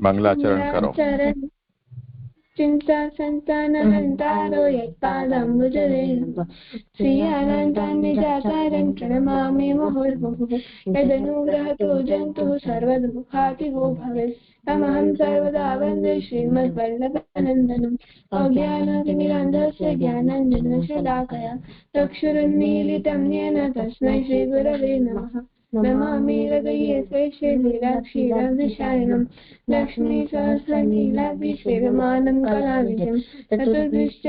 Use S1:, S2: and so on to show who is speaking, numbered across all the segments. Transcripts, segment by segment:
S1: मंगलाचरण करो।
S2: चिंता संतान हंतारो यत्पादाम्बुजरेणुः श्रियानन्तान्निजातारं प्रणमामि मुहुर्मुहुः यदनुग्रहतो जन्तुः सर्वदुःखातिगो भवेत् तमहं सर्वदा वन्दे श्रीमद्वल्लभानन्दनम् अज्ञानातिमिरान्धस्य ज्ञानाञ्जनशलाकया चक्षुरुन्मीलितं येन तस्मै श्रीगुरवे नमः नमामि हृदये शेषे लीलाक्षीरविशायनं लक्ष्मीसहस्रनीलाभिषेकमानं कलाविजं चतुर्भिश्च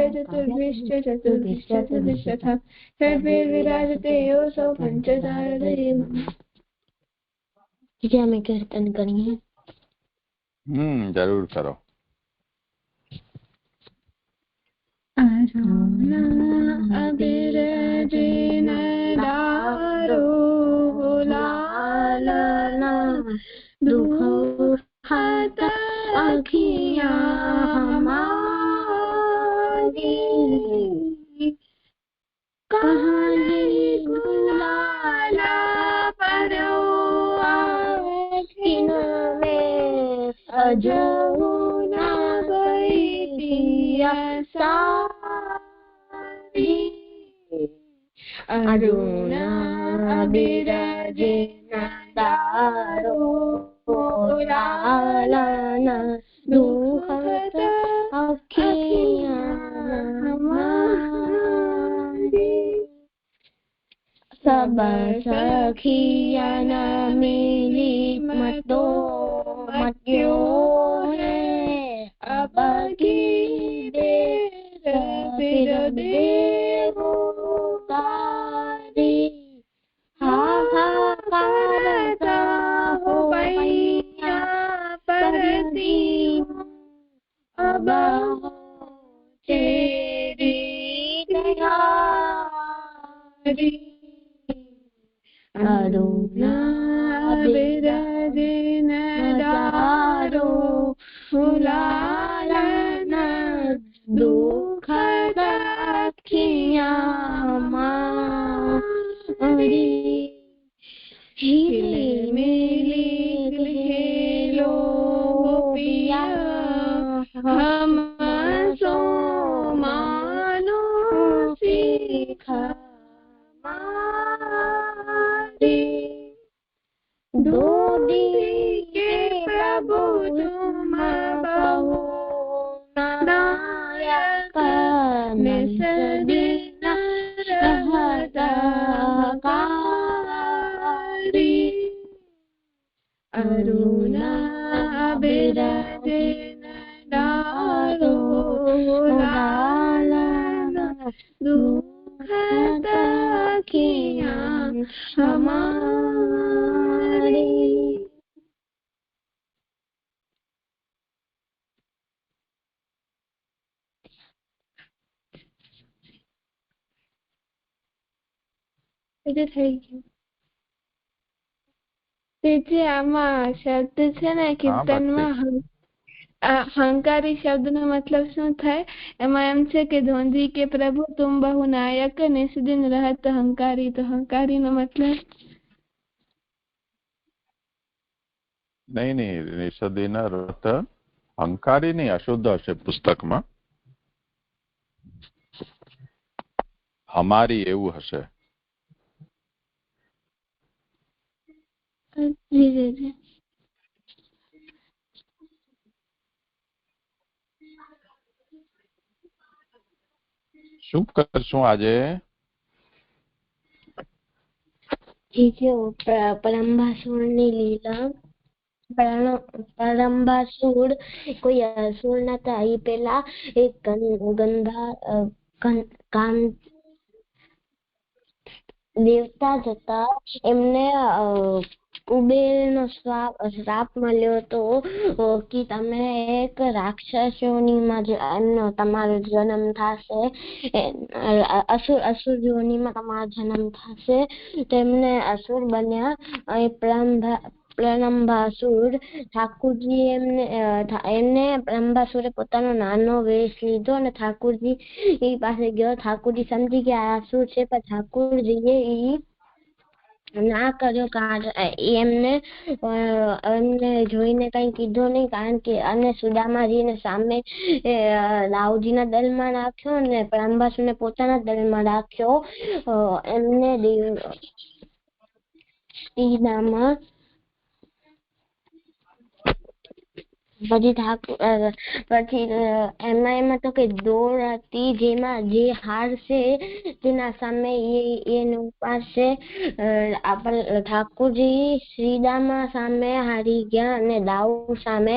S2: षड्भिर्विराजते योऽसौ पञ्चधारधरे क्या मैं कीर्तन करेंगे?
S1: जरूर करो।
S2: अरुणा अभिरजेन दारो लालना दुखो हत अखियाँ हमारी कहानी गुलाला परो आँखिन में अजो ना गई पिया सारी अरुणा बिराजेन दारो लालना दुखत अखियाँ हमारी सब सखियाँ न मिली मतो मत्यो है अब की देर फिर देवो तारी हाहाकारता हो पैया परती अब तेरी तैयारी अरुणा बिराजेन दारो लालना दुखद अखियाँ हमारी हिले मिली खेलो पिया हम सो मानो सीखा दो के प्रभु तुम बहु नायक निस दिन रहता कारी अरुणा बिराजेन दारो लालना दुखद अखियाँ हमारी। આમાં શબ્દ છે ને કીર્તનમાં હંકારી શબ્દનો મતલબ શું થાય? એમાં એમ છે કે ધોંધી કે પ્રભુ તુમ બહુ નાયક નિસ્દિન રહત હંકારી, તો હંકારી નો મતલબ
S1: નહીં નિષદિન રત હંકારી નહીં, અશુદ્ધ હશે પુસ્તકમાં. હમારી એવું હશે. શું કરશું આજે?
S2: પરંબાસુરની લીલા. પરંબાસુર કોઈ અસુર નતા. એ પેલા એક દેવતા જ હતા. એમને કુબેરનો શ્રાપ મળ્યો હતો કે તમે એક રાક્ષસ યોનિમાં એમનો તમારો જન્મ થશે, અસુર યોનિમાં તમારો જન્મ થશે. તેમને અસુર બન્યા. પ્રલંબાસુર ઠાકુરજી એમને પ્રલંબાસુરે પોતાનો નાનો વેશ લીધો અને ઠાકુરજી પાસે ગયો. ઠાકુરજી સમજી ગયા આ અસુર છે, પણ ઠાકુરજીએ
S3: ના કર્યો કારણ એમને એમને જોઈને કઈ કીધું નહીં કારણ કે અને સુદામાજીને સામે દાઉદજીના દળમાં નાખ્યો ને પ્રલંબાસુરને પોતાના દળમાં રાખ્યો. એમને શ્રીદામા પછી એમાં તો કે દોડ હતી જેમાં જે હારશે તેના સામે એને ઉપાડશે. ઠાકોરજી શ્રીદામા સામે હારી ગયા અને દાઉદ સામે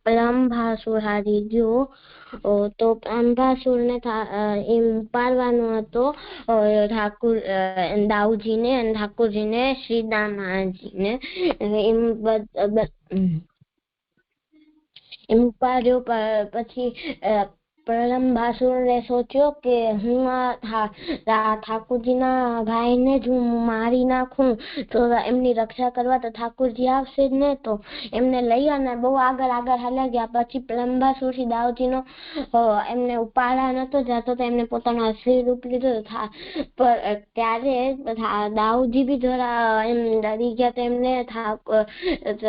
S3: પ્રલંબાસુર હારી ગયો. તો પ્રલંબાસુરને એમ ઉપાડવાનો હતો દાઉદજીને અને ઠાકોરજીને શ્રીદામાજીને એમ ઉપાડ્યો. પછી પ્રલંબાસુરને સોચ્યો કે હું આ ઠાકોરજીના ભાઈને જ હું મારી નાખું તો એમની રક્ષા કરવા તો ઠાકોરજી આવશે જ ને, તો એમને લઈ અને બહુ આગળ હાલ્યા ગયા. પછી પ્રલંબાસુરથી દાઉદજીનો એમને ઉપાડવા નતો જતો તો એમને પોતાનો અસલી રૂપ લીધો. ત્યારે દાઉદજી બી જરા એમ ડરી ગયા તો એમને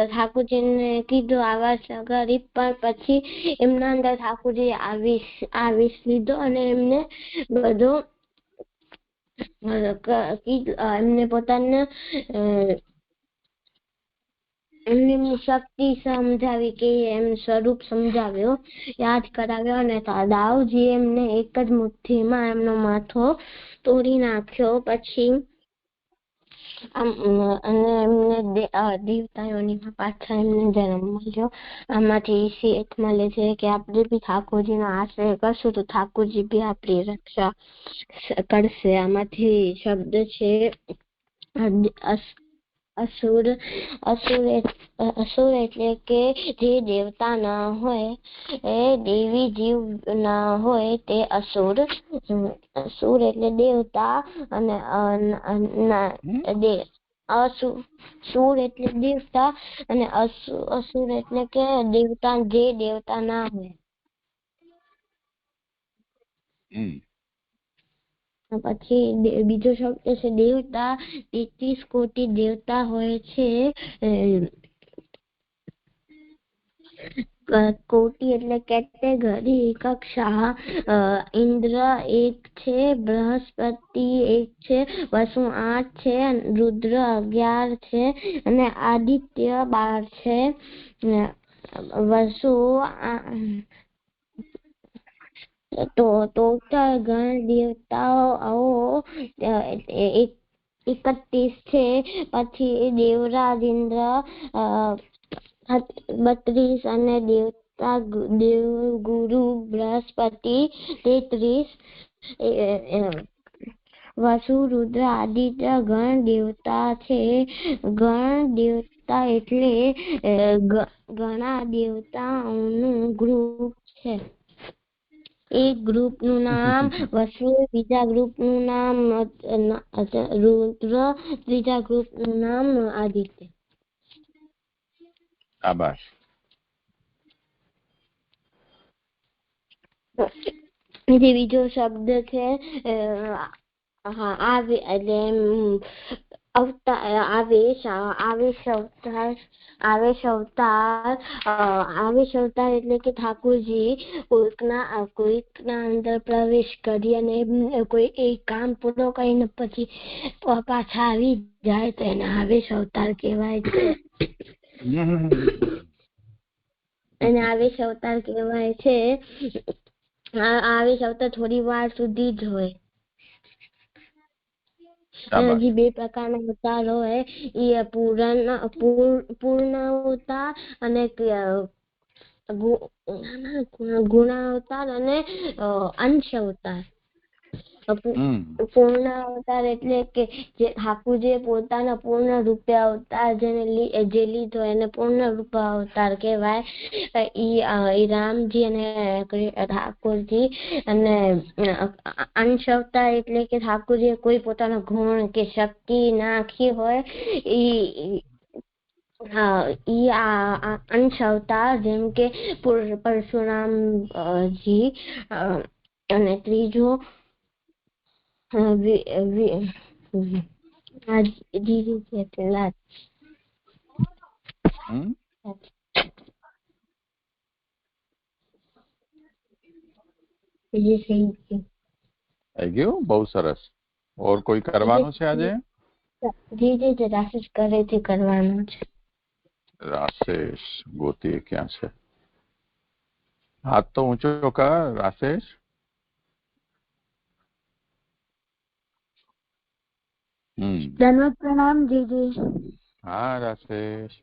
S3: ઠાકોરજીને કીધું આવા ગરીબ. પણ પછી એમના અંદર ઠાકોરજી આવીશ લીધો અને એમને બધો એમને પોતાના એમની શક્તિ સમજાવી કે એમ સ્વરૂપ સમજાવ્યો, યાદ કરાવ્યો અને દાઉદજી એમને એક જ મુઠ્ઠીમાં એમનો માથો તોડી નાખ્યો. પછી અને એમને દેવતાઓની પાછા એમને જન્મ મળ્યો. આમાંથી શીખ મળે છે કે આપણે બી ઠાકોરજીનો આશ્રય કરશું તો ઠાકોરજી બી આપણી રક્ષા કરશે. આમાંથી શબ્દ છે અસુર એટલે કે જે દેવતા ના હોય, દેવી જીવ ના હોય તે અસુર. અસુર એટલે દેવતા અને અસુર એટલે દેવતા અને અસુર એટલે કે દેવતા જે દેવતા ના હોય. પછી બીજો શબ્દ છે દેવતા. 33 કોટી દેવતા હોય છે. કોટી એટલે કેટેગરી, કક્ષા. ઇન્દ્ર એક છે, બૃહસ્પતિ એક છે, વસુ 8 છે, રુદ્ર 11 છે અને આદિત્ય 12 છે. વસુ ટોટલ ગણ દેવતાઓ 31 છે. પછી દેવરાજ ઇન્દ્ર 32 અને દેવગુરુ બૃહસ્પતિ 33. વસુ રુદ્ર આદિત્ય ગણ દેવતા છે. ગણ દેવતા એટલે ઘણા દેવતાઓનું ગ્રુપ છે. એક ગ્રુપ નું નામ વસુ, બીજા ગ્રુપ નું નામ રુદ્ર, ત્રીજા ગ્રુપ નું નામ આદિત્ય.
S1: આભાર.
S3: બીજો શબ્દ છે આવેશ અવતાર એટલે કે ઠાકોરજી કોઈકના અંદર પ્રવેશ કરી અને કોઈ એક કામ પૂરો કરીને પછી પાછા આવી જાય તો એને આવેશ અવતાર કહેવાય છે. અને આવેશ અવતાર કહેવાય છે. આવેશ અવતાર થોડી વાર સુધી જ હોય. હજી બે પ્રકારના અવતાર હોય, એ પૂર્ણ અવતાર અને ગુણ અવતાર અને અંશ અવતાર. પૂર્ણ અવતાર એટલે કે જે ઠાકોરજી પોતાના પૂર્ણ રૂપે અવતાર જે લીધો એને પૂર્ણ રૂપે અવતાર કહેવાય. ઈ રામજી અને ઠાકોરજી. અને અંશ અવતાર એટલે કે ઠાકોરજીએ કોઈ પોતાનો ગુણ કે શક્તિ નાખી હોય ઈ અંશ અવતાર, જેમ કે પરશુરામજી. અને ત્રીજો આ જીજી છે પેલા જીજી થઈ ગયું.
S1: થઈ ગયું? બહુ સરસ. ઓર કોઈ કરવાનું છે આજે?
S3: જીજી જે રાશિષ ઘરેથી કરવાનું છે.
S1: રાશેષ ગોતી ક્યાં છે? હાથ તો ઊંચો કર રાશેષ.
S3: ધન્યવાદ. પ્રણામ જીજી.
S1: હા રાશેષ.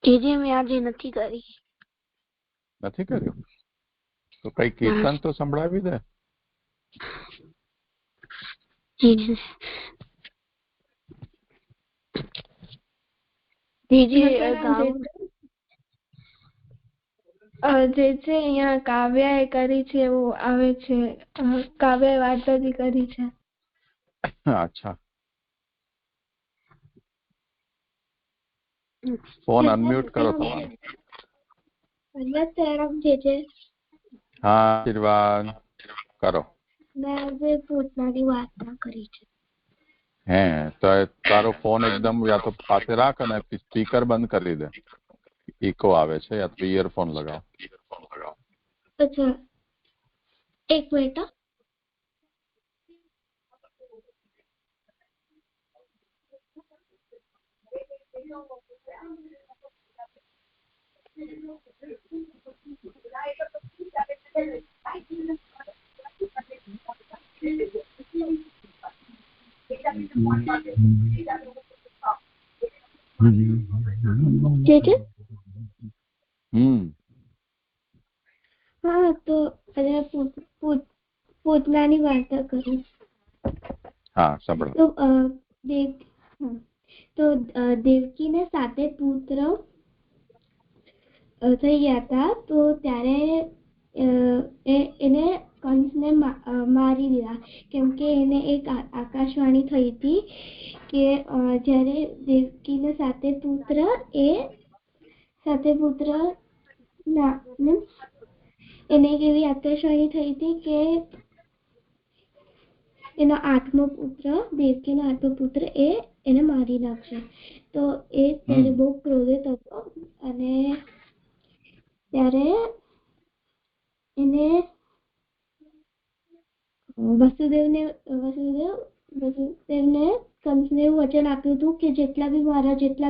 S3: જીજી મેં આજે નથી કરી.
S1: નથી કર્યું? તો કઈ કીર્તન તો સંભળાવી દે.
S3: જીજી જીજી
S2: જે છે અહીંયા કાવ્યાએ કરી છે એવું આવે છે. કાવ્યાએ વાર્તાજી કરી છે.
S1: અચ્છા. ફોન અનમ્યુટ કરો તમારો. હા આશીર્વાદ કરો.
S3: મેં આજે પૂતનાની વાર્તા કરી છે.
S1: હે તો તારો ફોન એકદમ યા તો પાસે રાખ અને સ્પીકર બંધ કરી દે. ઇકો આવે છે યા તો ઇયરફોન લગાવ.
S3: અચ્છા એક મિનિટ. હા તો પૂતનાની વાર્તા કરું.
S1: હા સંભળાવ.
S3: તો દેવકીને 7 પુત્ર થઈ ગયા હતા. તો ત્યારે એને કંસને મારી દીધા કેમ કે એને એક આકાશવાણી થઈ હતી કે જ્યારે દેવકીને 7 પુત્ર ના એને એક એવી આકાશવાણી થઈ હતી કે એનો 8મો પુત્ર દેવકીનો 8મો પુત્ર એને મારી નાખશે. તો એ ત્યારે બહુ ક્રોધિત હતો અને ત્યારે એને વસુદેવને કંસને એવું વચન આપ્યું હતું કે જેટલા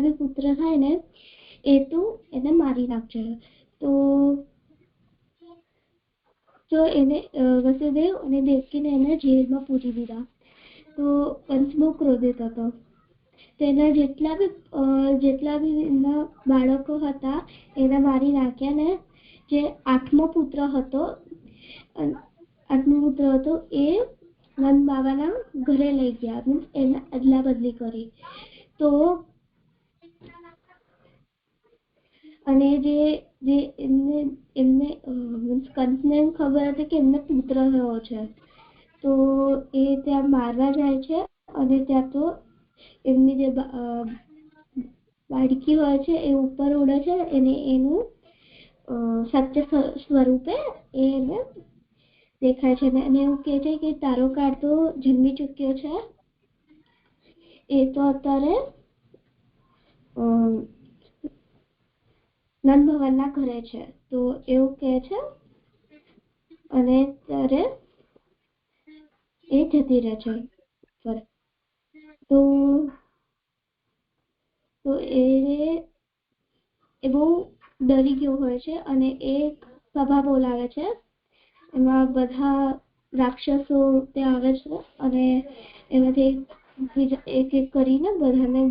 S3: બી પુત્ર થાય ને એ તું એને મારી નાખજે. તો એને વસુદેવ અને દેવકીને એને જેલમાં પૂરી દીધા. તો કંસ બહુ ક્રોધિત હતો. તેના જેટલા બી એના બાળકો હતા એને મારી નાખ્યા ને જે 8મો પુત્ર હતો એ નંદ બાબાના ઘરે લઈ ગયા. મીન્સ એને અદલા બદલી કરી. તો અને જે એમને કંસને ખબર હતી કે એમને પુત્ર થયો છે તો એ ત્યાં મારવા જાય છે અને ત્યાં તો એમની જે બાળકી હોય છે એ ઉપર ઉડે છે અને એનું સત્ય સ્વરૂપે એને દેખાય છે અને એવું કહે છે કે તારો કાળ તો જન્મી ચૂક્યો છે. એ તો અત્યારે નંદ ભવનના ઘરે છે. તો એવું કહે છે અને ત્યારે એ જતી રહે છે. તો એ બહુ ડરી ગયો હોય છે અને એક સભા બોલાવે છે. એમાં બધા રાક્ષસો ત્યાં આવે છે અને એમાંથી એક કરીને બધાને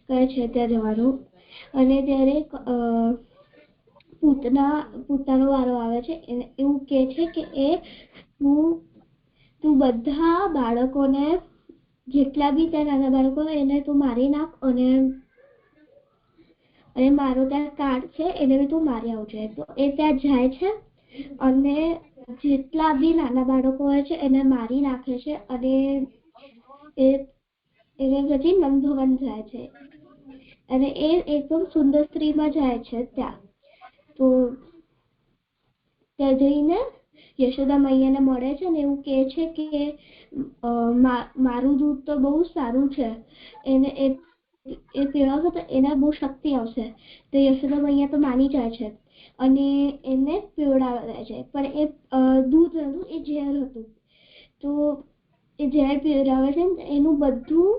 S3: કહે છે ત્યાં જવાનું. અને ત્યારે પૂતનાનો વારો આવે છે. એવું કહે છે કે તું બધા બાળકોને જેટલા બી ત્યાં નાના બાળકો એને તું મારી નાખ અને મારો ત્યાં કાર્ડ છે એને બી તું મારી આવજે. તો એ ત્યાં જાય છે અને જેટલા બી નાના બાળકો હોય છે એને મારી નાખે છે અને એને પછી નંદભવન જાય છે અને એ એકદમ સુંદર સ્ત્રીમાં જાય છે ત્યાં. તો ત્યાં જઈને
S4: યશોદા મૈયાને મળે છે ને એવું કહે છે કે મારું દૂધ તો બહુ સારું છે, એને એ પીવડાવશે તો એને બહુ શક્તિ આવશે. તો યશોદા મૈયા તો માની જાય છે અને એને પીવડાવે છે, પણ એ દૂધ હતું એ ઝેર હતું. તો એ ઝેર પીવડાવે છે એનું બધું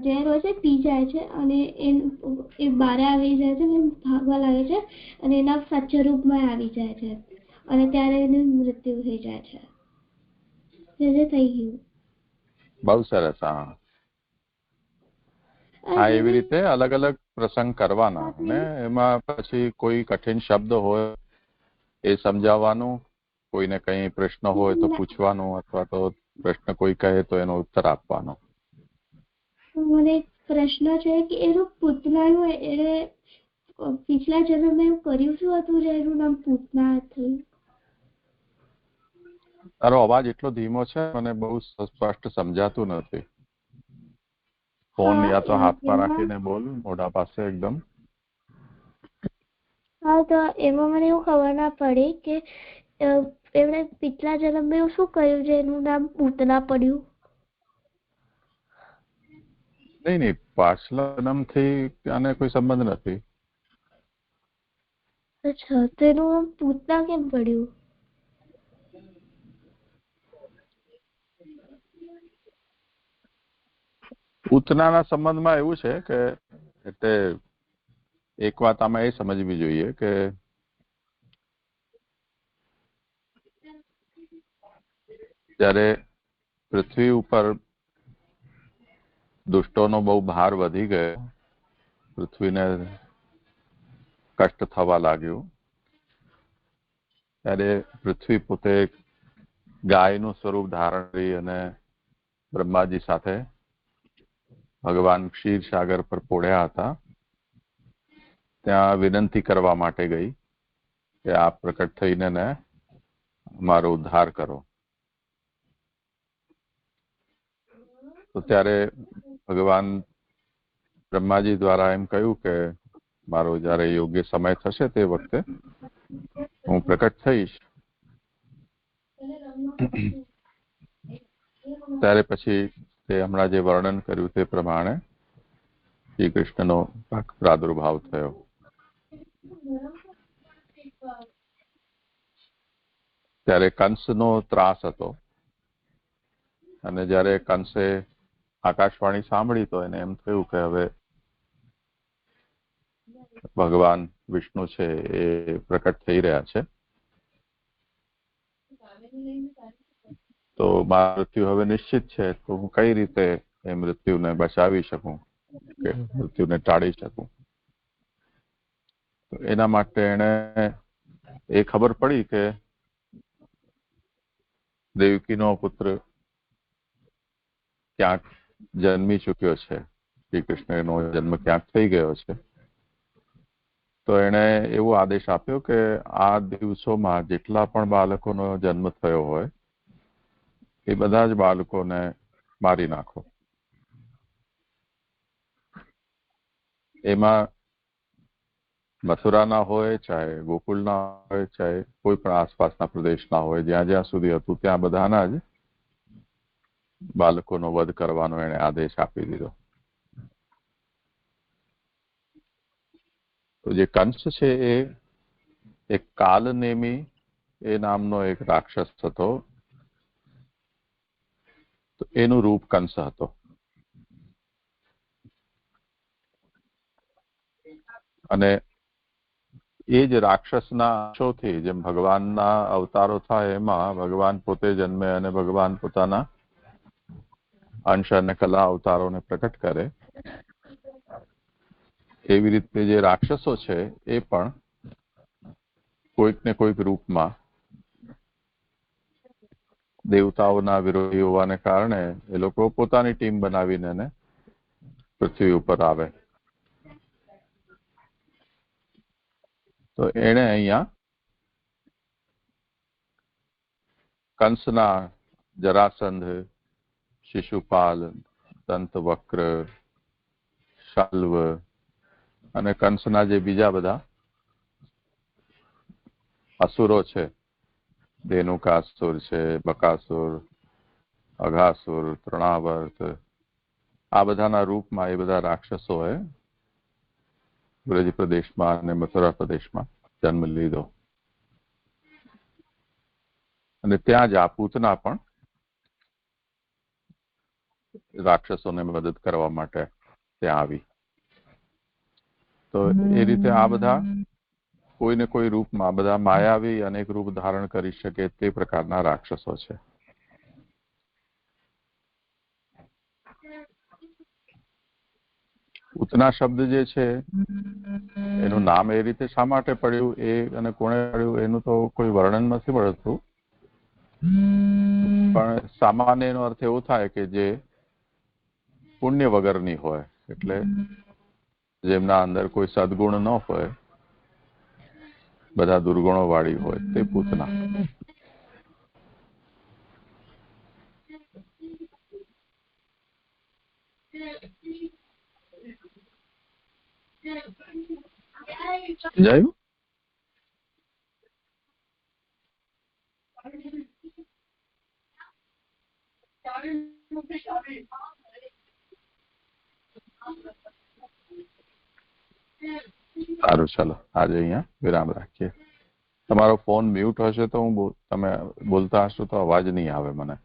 S4: ઝેર હોય છે પી જાય છે અને એ બહાર આવી જાય છે, ભાગવા લાગે છે અને એના સાચા રૂપમાં આવી જાય છે અને ત્યારે એનું મૃત્યુ થઈ જાય છે. થઈ ગયું.
S1: બહુ સરસ. હા, એવી રીતે અલગ અલગ પ્રસંગ કરવાના અને એમાં પછી કોઈ કઠિન શબ્દ હોય એ સમજાવવાનું, કોઈને કઈ પ્રશ્ન હોય તો પૂછવાનું, અથવા તો પ્રશ્ન કોઈ કહે તો એનો ઉત્તર આપવાનો.
S4: મને એક પ્રશ્ન છે કે એનું પૂતનાનું એને પિછલા જન્મમાં એવું કર્યું શું હતું જે એનું નામ પૂતના થયું?
S1: તારો અવાજ એટલો ધીમો છે, મને બહુ સ્પષ્ટ સમજાતું નથી. ફોન યા તો હાથમાં રાખીને બોલ, મોઢા પાસે એકદમ.
S4: હા, તો એમાં મને એવું ખબર ના પડી કે એમણે પિછલા જન્મમાં એવું શું કર્યું છે એનું નામ પૂતના પડ્યું?
S1: નહીં, પાછલા જન્મથી આને કોઈ સંબંધ નથી.
S4: અચ્છા, તો એનું નામ પૂતના કેમ પડ્યું?
S1: પૂતનાના સંબંધમાં એવું છે કે એટલે એક વાત આમાં એ સમજવી જોઈએ કે જ્યારે પૃથ્વી ઉપર દુષ્ટોનો બહુ ભાર વધી ગયો, પૃથ્વીને કષ્ટ થવા લાગ્યું, ત્યારે પૃથ્વી પોતે ગાયનું સ્વરૂપ ધારણ કરી અને બ્રહ્માજી સાથે ભગવાન ક્ષીરસાગર પર પોઢ્યા હતા, ત્યાં વિનંતી કરવા માટે ગઈ કે આપ પ્રકટ થઈને ને મારો ઉદ્ધાર કરો. તો ત્યારે ભગવાન બ્રહ્માજી દ્વારા એમ કહ્યું કે મારો જયારે યોગ્ય સમય થશે તે વખતે હું પ્રકટ થઈશ. ત્યારે પછી તે હમણાં જે વર્ણન કર્યું તે પ્રમાણે શ્રી કૃષ્ણનો પ્રાદુર્ભાવ થયો. ત્યારે કંસનો ત્રાસ હતો અને જ્યારે કંસે આકાશવાણી સાંભળી તો એને એમ થયું કે હવે ભગવાન વિષ્ણુ છે એ પ્રકટ થઈ રહ્યા છે, તો મારું મૃત્યુ હવે નિશ્ચિત છે, તો હું કઈ રીતે એ મૃત્યુને બચાવી શકું કે મૃત્યુને ટાળી શકું. તો એના માટે એને એ ખબર પડી કે દેવકીનો પુત્ર ક્યાંક જન્મી ચૂક્યો છે, શ્રી કૃષ્ણનો જન્મ ક્યાંક થઈ ગયો છે. તો એણે એવો આદેશ આપ્યો કે આ દિવસોમાં જેટલા પણ બાળકોનો જન્મ થયો હોય એ બધા જ બાળકોને મારી નાખો. એમાં મથુરાના હોય, ચાહે ગોકુળના હોય, ચાહે કોઈ પણ આસપાસના પ્રદેશના હોય, જ્યાં જ્યાં સુધી હતું ત્યાં બધાના જ બાળકોનો વધ કરવાનો એણે આદેશ આપી દીધો. તો જે કંસ છે એ એક કાલનેમી એ નામનો એક રાક્ષસ હતો, તો એનું રૂપ કંસ હતો. અને એ જ રાક્ષસના અંશોથી જેમ ભગવાનના અવતારો થાય એમાં ભગવાન પોતે જન્મે અને ભગવાન પોતાના અંશ અને કલા અવતારોને પ્રકટ કરે, એવી રીતે જે રાક્ષસો છે એ પણ કોઈક ને કોઈક રૂપમાં દેવતાઓના વિરોધી હોવાને કારણે એ લોકો પોતાની ટીમ બનાવીને પૃથ્વી ઉપર આવે. તો એણે અહીંયા કંસના જરાસંધ, શિશુપાલ, દંતવક્ર, શલ્વ અને કંસના જે બીજા બધા અસુરો છે, ધેનુકાસુર છે, બકાસુર, અઘાસુર, તૃણાવર્ત, આ બધાના રૂપમાં એ બધા રાક્ષસોએ બ્રજ પ્રદેશમાં અને મથુરા પ્રદેશમાં જન્મ લીધો. અને ત્યાં જ આ પૂતના પણ રાક્ષસોને મદદ કરવા માટે ત્યાં આવી. તો એ રીતે આ બધા કોઈને કોઈ રૂપમાં, બધા માયાવી અનેક રૂપ ધારણ કરી શકે તે પ્રકારના રાક્ષસો છે. પૂતના શબ્દ જે છે એનું નામ એ રીતે શા માટે પડ્યું એ અને કોણે પડ્યું એનું તો કોઈ વર્ણન નથી મળતું, પણ સામાન્ય એનો અર્થ એવો થાય કે જે પુણ્ય વગરની હોય, એટલે જેમના અંદર કોઈ સદગુણ ન હોય, બધા દુર્ગુણો વાળી હોય, તે પૂતના. સમજાયું? સારું, ચાલો આજે અહીંયા વિરામ રાખીએ. તમારો ફોન મ્યુટ હશે તો તમે બોલતા હશો તો અવાજ નહીં આવે મને.